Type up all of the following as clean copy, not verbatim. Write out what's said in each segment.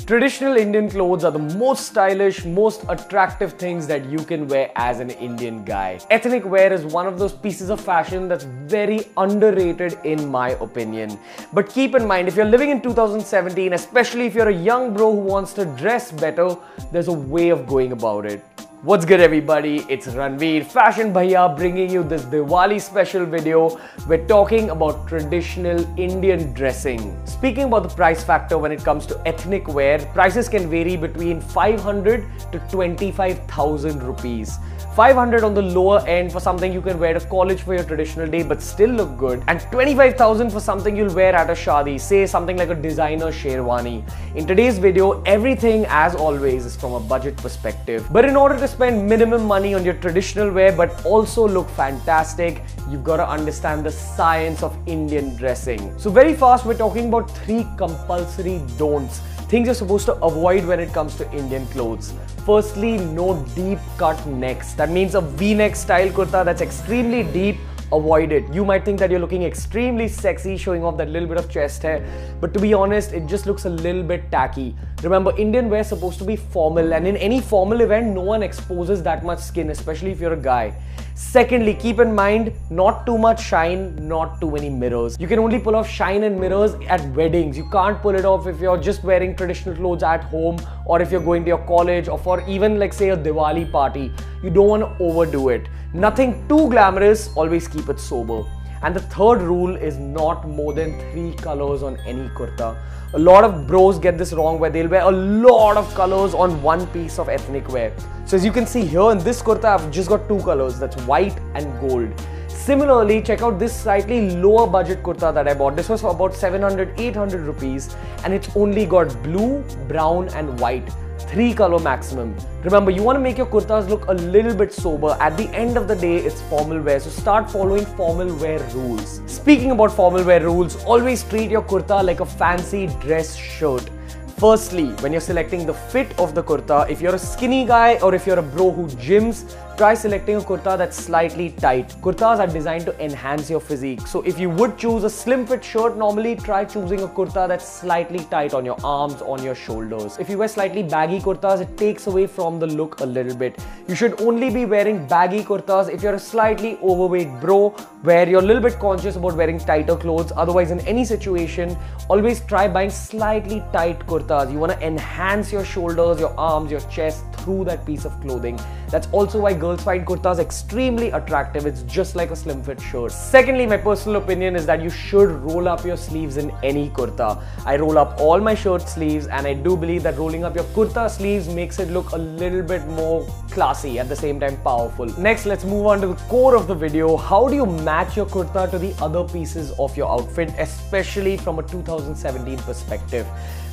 Traditional Indian clothes are the most stylish, most attractive things that you can wear as an Indian guy. Ethnic wear is one of those pieces of fashion that's very underrated in my opinion. But keep in mind, if you're living in 2017, especially if you're a young bro who wants to dress better, there's a way of going about it. What's good everybody, it's Ranveer, Fashion Bhaiya, bringing you this Diwali special video. We're talking about traditional Indian dressing. Speaking about the price factor when it comes to ethnic wear, prices can vary between 500 to 25,000 rupees. 500 on the lower end for something you can wear to college for your traditional day but still look good, and 25,000 for something you'll wear at a shadi, say something like a designer sherwani. In today's video, everything as always is from a budget perspective. But in order to spend minimum money on your traditional wear but also look fantastic, you've got to understand the science of Indian dressing. So very fast, we're talking about 3 compulsory don'ts. Things you're supposed to avoid when it comes to Indian clothes. Firstly, no deep cut necks. That means a V-neck style kurta that's extremely deep, avoid it. You might think that you're looking extremely sexy, showing off that little bit of chest hair, but to be honest, it just looks a little bit tacky. Remember, Indian wear is supposed to be formal, and in any formal event, no one exposes that much skin, especially if you're a guy. Secondly, keep in mind, not too much shine, not too many mirrors. You can only pull off shine and mirrors at weddings. You can't pull it off if you're just wearing traditional clothes at home, or if you're going to your college, or for even like say a Diwali party. You don't want to overdo it. Nothing too glamorous, always keep it sober. And the third rule is not more than 3 colors on any kurta. A lot of bros get this wrong where they'll wear a lot of colors on one piece of ethnic wear. So as you can see here in this kurta, I've just got 2 colors, that's white and gold. Similarly, check out this slightly lower budget kurta that I bought. This was for about 700-800 rupees, and it's only got blue, brown and white. 3 color maximum. Remember, you want to make your kurtas look a little bit sober. At the end of the day, it's formal wear, so start following formal wear rules. Speaking about formal wear rules, always treat your kurta like a fancy dress shirt. Firstly, when you're selecting the fit of the kurta, if you're a skinny guy or if you're a bro who gyms, try selecting a kurta that's slightly tight. Kurtas are designed to enhance your physique. So if you would choose a slim fit shirt, normally try choosing a kurta that's slightly tight on your arms, on your shoulders. If you wear slightly baggy kurtas, it takes away from the look a little bit. You should only be wearing baggy kurtas if you're a slightly overweight bro, where you're a little bit conscious about wearing tighter clothes. Otherwise, in any situation, always try buying slightly tight kurtas. You want to enhance your shoulders, your arms, your chest through that piece of clothing. That's also why girls find kurtas extremely attractive. It's just like a slim fit shirt. Secondly, my personal opinion is that you should roll up your sleeves in any kurta. I roll up all my shirt sleeves, and I do believe that rolling up your kurta sleeves makes it look a little bit more classy, at the same time powerful. Next, let's move on to the core of the video. How do you match your kurta to the other pieces of your outfit, especially from a 2017 perspective?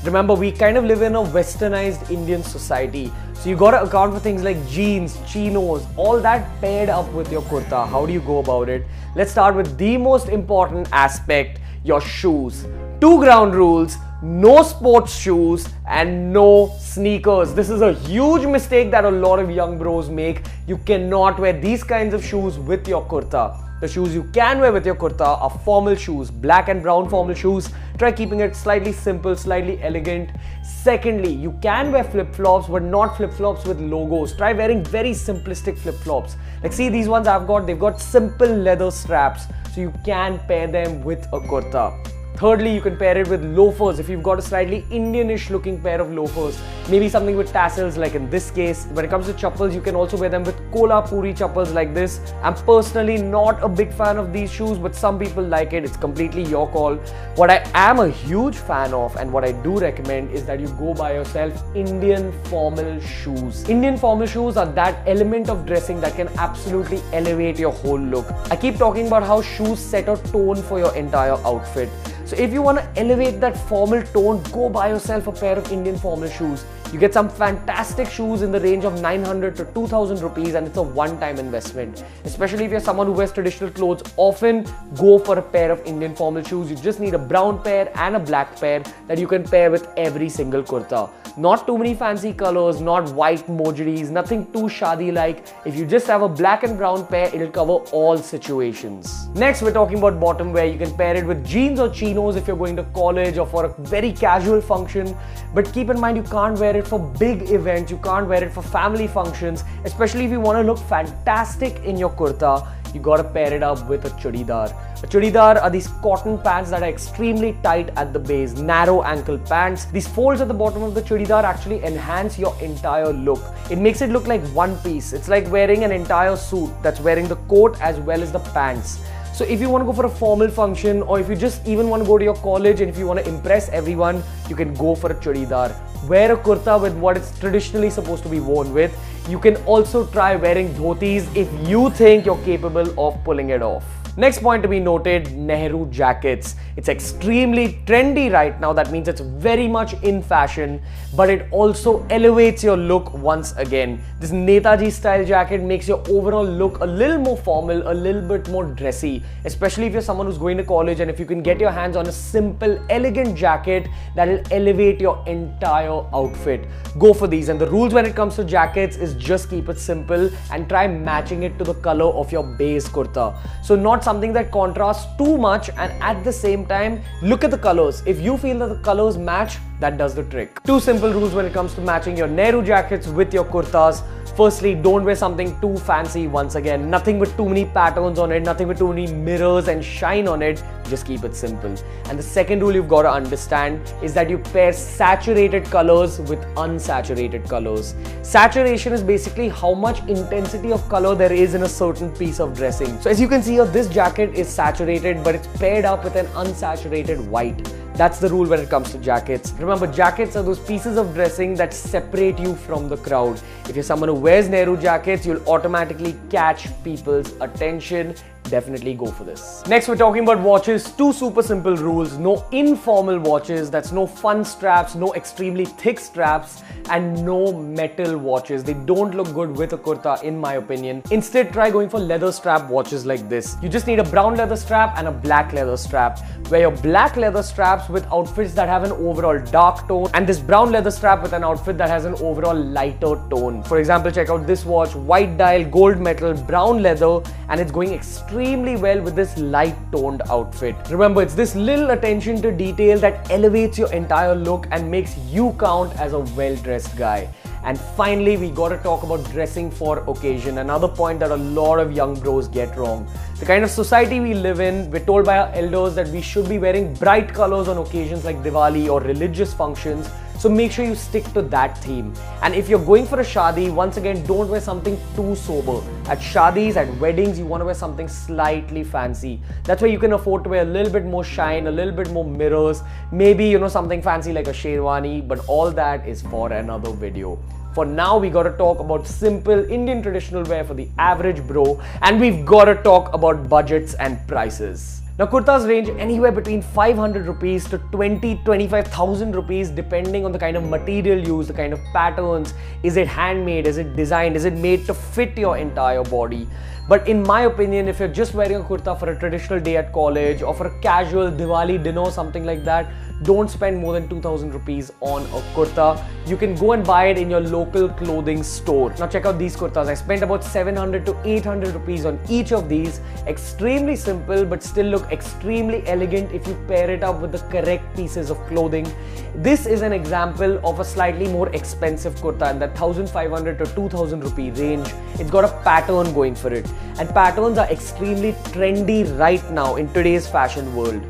Remember, we kind of live in a westernized Indian society, so you gotta account for things like jeans, chinos, all that paired up with your kurta. How do you go about it? Let's start with the most important aspect, your shoes. 2 ground rules: no sports shoes and no sneakers. This is a huge mistake that a lot of young bros make. You cannot wear these kinds of shoes with your kurta. The shoes you can wear with your kurta are formal shoes, black and brown formal shoes. Try keeping it slightly simple, slightly elegant. Secondly, you can wear flip-flops, but not flip-flops with logos. Try wearing very simplistic flip-flops. Like see these ones I've got, they've got simple leather straps, so you can pair them with a kurta. Thirdly, you can pair it with loafers if you've got a slightly Indianish looking pair of loafers. Maybe something with tassels like in this case. When it comes to chappals, you can also wear them with kolhapuri chappals like this. I'm personally not a big fan of these shoes, but some people like it. It's completely your call. What I am a huge fan of, and what I do recommend, is that you go buy yourself Indian formal shoes. Indian formal shoes are that element of dressing that can absolutely elevate your whole look. I keep talking about how shoes set a tone for your entire outfit. So if you want to elevate that formal tone, go buy yourself a pair of Indian formal shoes. You get some fantastic shoes in the range of 900 to 2000 rupees, and it's a one-time investment. Especially if you're someone who wears traditional clothes often, go for a pair of Indian formal shoes. You just need a brown pair and a black pair that you can pair with every single kurta. Not too many fancy colors, not white mojiris, nothing too shadi-like. If you just have a black and brown pair, it'll cover all situations. Next, we're talking about bottom wear. You can pair it with jeans or chinos chinos if you're going to college or for a very casual function. But keep in mind, you can't wear it for big events, you can't wear it for family functions, especially if you want to look fantastic in your kurta. You gotta pair it up with a chudidar. A chudidar are these cotton pants that are extremely tight at the base, narrow ankle pants. These folds at the bottom of the chudidar actually enhance your entire look. It makes it look like one piece. It's like wearing an entire suit that's wearing the coat as well as the pants. So if you want to go for a formal function, or if you just even want to go to your college and if you want to impress everyone, you can go for a chudidar. Wear a kurta with what it's traditionally supposed to be worn with. You can also try wearing dhotis if you think you're capable of pulling it off. Next point to be noted, Nehru jackets. It's extremely trendy right now. That means it's very much in fashion, but it also elevates your look once again. This Netaji style jacket makes your overall look a little more formal, a little bit more dressy, especially if you're someone who's going to college, and if you can get your hands on a simple, elegant jacket that'll elevate your entire outfit. Go for these. And the rules when it comes to jackets is just keep it simple and try matching it to the color of your base kurta. So not something that contrasts too much, and at the same time look at the colors. If you feel that the colors match, that does the trick. Two simple rules when it comes to matching your Nehru jackets with your kurtas. Firstly, don't wear something too fancy. Once again, nothing with too many patterns on it, nothing with too many mirrors and shine on it. Just keep it simple. And the second rule you've got to understand is that you pair saturated colors with unsaturated colors. Saturation is basically how much intensity of color there is in a certain piece of dressing. So as you can see here, this jacket is saturated, but it's paired up with an unsaturated white. That's the rule when it comes to jackets. Remember, jackets are those pieces of dressing that separate you from the crowd. If you're someone who wears Nehru jackets, you'll automatically catch people's attention. Definitely go for this. Next, we're talking about watches. Two super simple rules. No informal watches. That's no fun straps, no extremely thick straps, and no metal watches. They don't look good with a kurta, in my opinion. Instead, try going for leather strap watches like this. You just need a brown leather strap and a black leather strap. Wear your black leather straps with outfits that have an overall dark tone, and this brown leather strap with an outfit that has an overall lighter tone. For example, check out this watch, white dial, gold metal, brown leather, and it's going extremely well with this light toned outfit. Remember, it's this little attention to detail that elevates your entire look and makes you count as a well-dressed guy. And finally, we gotta talk about dressing for occasion. Another point that a lot of young bros get wrong. The kind of society we live in, we're told by our elders that we should be wearing bright colors on occasions like Diwali or religious functions. So make sure you stick to that theme. And if you're going for a shadi, once again, don't wear something too sober. At shadis, at weddings, you want to wear something slightly fancy. That's where you can afford to wear a little bit more shine, a little bit more mirrors, maybe, you know, something fancy like a sherwani, but all that is for another video. For now, we gotta talk about simple Indian traditional wear for the average bro, and we've gotta talk about budgets and prices. Now, kurtas range anywhere between 500 rupees to 25,000 rupees depending on the kind of material used, the kind of patterns. Is it handmade? Is it designed? Is it made to fit your entire body? But in my opinion, if you're just wearing a kurta for a traditional day at college or for a casual Diwali dinner or something like that, don't spend more than 2,000 rupees on a kurta. You can go and buy it in your local clothing store. Now check out these kurtas. I spent about 700 to 800 rupees on each of these. Extremely simple, but still look extremely elegant if you pair it up with the correct pieces of clothing. This is an example of a slightly more expensive kurta in that 1,500 to 2,000 rupee range. It's got a pattern going for it. And patterns are extremely trendy right now in today's fashion world.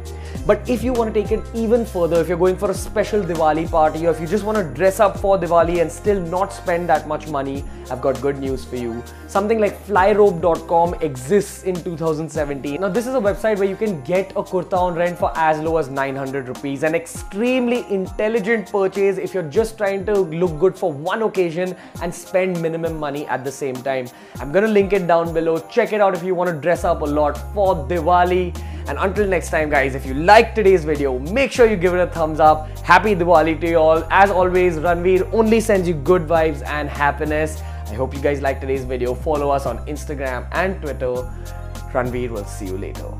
But if you want to take it even further, if you're going for a special Diwali party, or if you just want to dress up for Diwali and still not spend that much money, I've got good news for you. Something like flyrobe.com exists in 2017. Now this is a website where you can get a kurta on rent for as low as 900 rupees. An extremely intelligent purchase if you're just trying to look good for one occasion and spend minimum money at the same time. I'm gonna link it down below. Check it out if you want to dress up a lot for Diwali. And until next time guys, if you liked today's video, make sure you give it a thumbs up. Happy Diwali to you all. As always, Ranveer only sends you good vibes and happiness. I hope you guys liked today's video. Follow us on Instagram and Twitter. Ranveer will see you later.